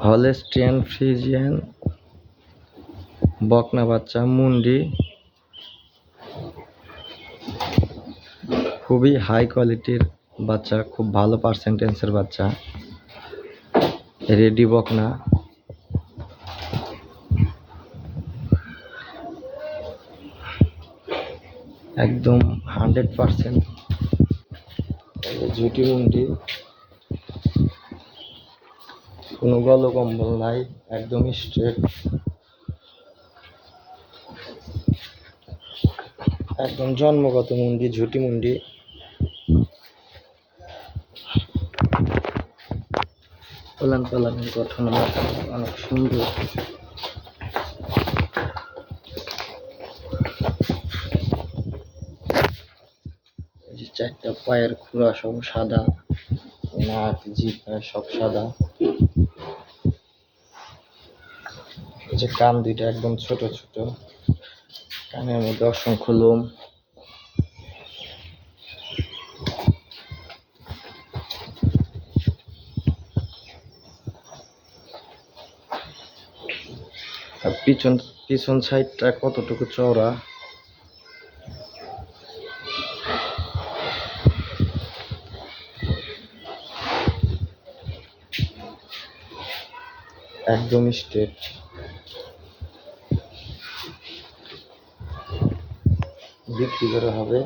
Holstein Friesian বকনা বাচ্চা মুন্ডি, খুবই হাই কোয়ালিটির বাচ্চা, খুব ভালো পার্সেন্টেন্সের বাচ্চা। রেডি বকনা, একদম 100% ঝুটি মুন্ডি, কোনো গল কম্বল নাই, একদম স্ট্রেট, একদম জন্মগত মুন্ডি, ঝুটি মুন্ডি। পালান পালানের গঠন অনেক সুন্দর। চারটা পায়ের খুরা সব সাদা, নাক জিভা সব সাদা। যে কান দুইটা একদম ছোট ছোট, কানের মধ্যে অসংখ্য লোম। আর পিছন সাইডটা কতটুকু চওড়া, একদম স্ট্রেট। বিক্রি করা হবে